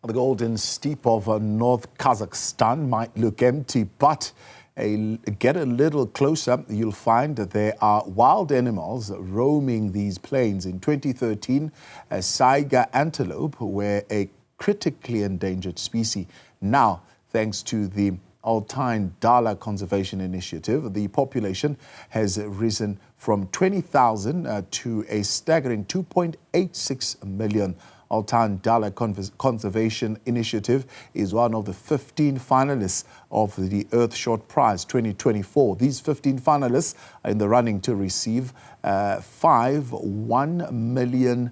The Golden Steppe of North Kazakhstan might look empty, but get a little closer, you'll find that there are wild animals roaming these plains. In 2013, a Saiga Antelope were a critically endangered species. Now, thanks to the Altyn Dala Conservation Initiative, the population has risen from 20,000 to a staggering 2.86 million. Altyn Dala Conservation Initiative is one of the 15 finalists of the Earthshot Prize 2024. These 15 finalists are in the running to receive five £1 million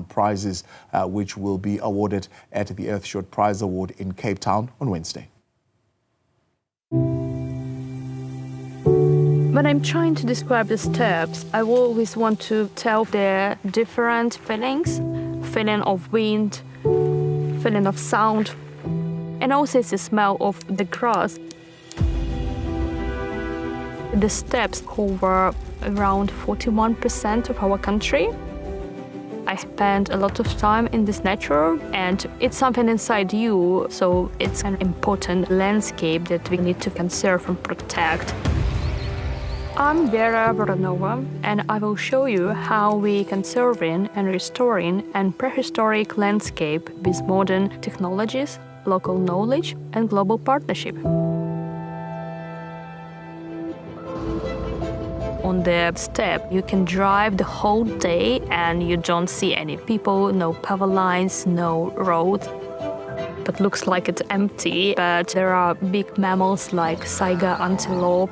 prizes, which will be awarded at the Earthshot Prize Award in Cape Town on Wednesday. When I'm trying to describe the steppes, I always want to tell their different feelings. Feeling of wind, feeling of sound, and also it's the smell of the grass. The steppes cover around 41% of our country. I spend a lot of time in this nature, and it's something inside you, so it's an important landscape that we need to conserve and protect. I'm Vera Voronova, and I will show you how we conserving and restoring a prehistoric landscape with modern technologies, local knowledge, and global partnership. On the steppe, you can drive the whole day and you don't see any people, no power lines, no roads. It looks like it's empty, but there are big mammals like Saiga Antelope.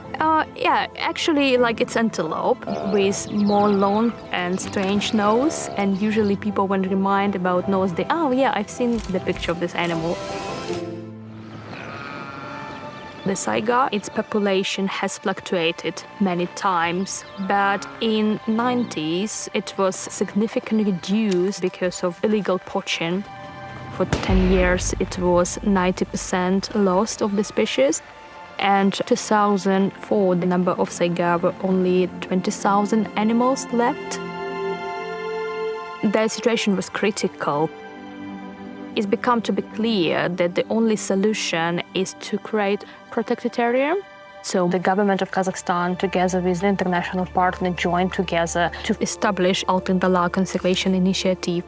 Actually, like it's antelope with more long and strange nose. And usually people, when remind about nose, they, oh yeah, I've seen the picture of this animal. The Saiga, its population has fluctuated many times, but in 90s it was significantly reduced because of illegal poaching. For 10 years, it was 90% lost of the species. And 2004, the number of Saiga were only 20,000 animals left. The situation was critical. It's become to be clear that the only solution is to create protected area. So the government of Kazakhstan, together with the international partner, joined together to establish Altyn Dala Conservation Initiative.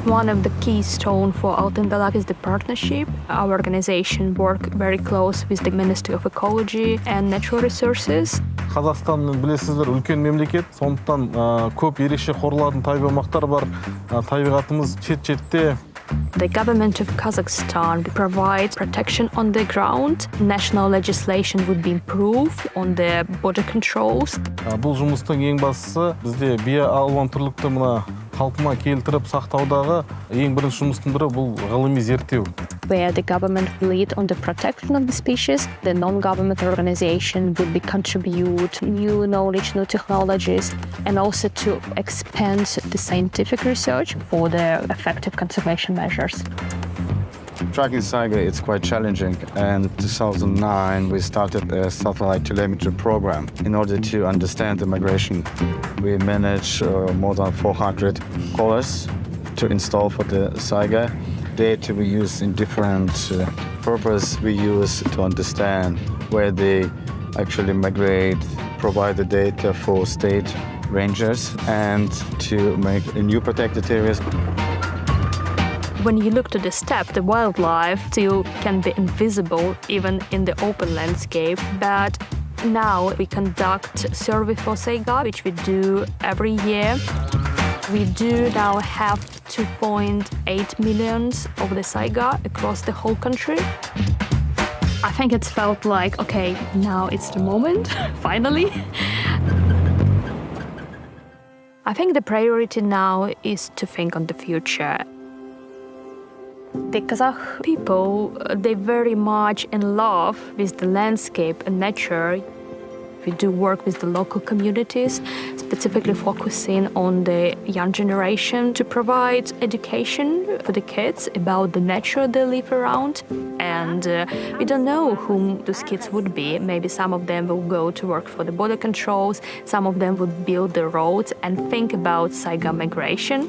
One of the keystones for Altyn Dala is the partnership. Our organization works very close with the Ministry of Ecology and Natural Resources. Қазақстан, білесіздер, үлкен мемлекет. Сондықтан көп ерекше қорғалатын табиғи аумақтар бар. Табиғатымыз шет-шетте. The government of Kazakhstan provides protection on the ground. National legislation would be improved on the border controls. Бұл жұмыстың ең бастысы бізде биоалуантүрлілікті мына қалпына келтіріп сақтаудағы ең бірінші жұмыстың бірі бұл ғылыми зерттеу. Where the government will lead on the protection of the species, the non-government organization would be contribute new knowledge, new technologies, and also to expand the scientific research for the effective conservation measures. Tracking Saiga, it's quite challenging, and in 2009 we started a satellite telemetry program in order to understand the migration. We managed more than 400 collars to install for the Saiga. Data we use in different purposes we use to understand where they actually migrate, provide the data for state rangers, and to make new protected areas. When you look to the steppe, the wildlife still can be invisible even in the open landscape, but now we conduct survey for Saiga, which we do every year. We do now have 2.8 million of the Saiga across the whole country. I think it's felt like, okay, now it's the moment, finally. I think the priority now is to think on the future. The Kazakh people, they're very much in love with the landscape and nature. We do work with the local communities, specifically focusing on the young generation to provide education for the kids about the nature they live around. And we don't know whom those kids would be. Maybe some of them will go to work for the border controls, some of them would build the roads and think about Saiga migration.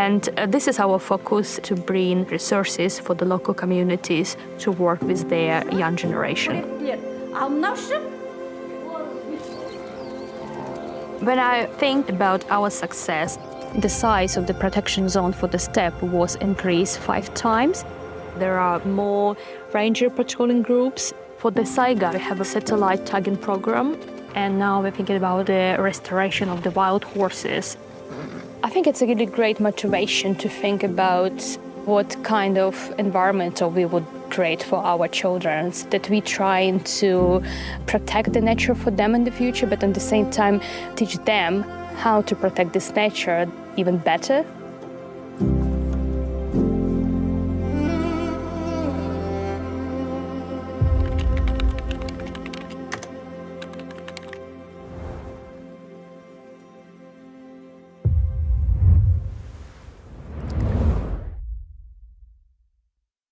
And this is our focus, to bring resources for the local communities to work with their young generation. When I think about our success, the size of the protection zone for the steppe was increased 5 times. There are more ranger patrolling groups. For the Saiga, we have a satellite tagging program, and now we're thinking about the restoration of the wild horses. I think it's a really great motivation to think about what kind of environment we would create for our children, that we trying to protect the nature for them in the future, but at the same time teach them how to protect this nature even better.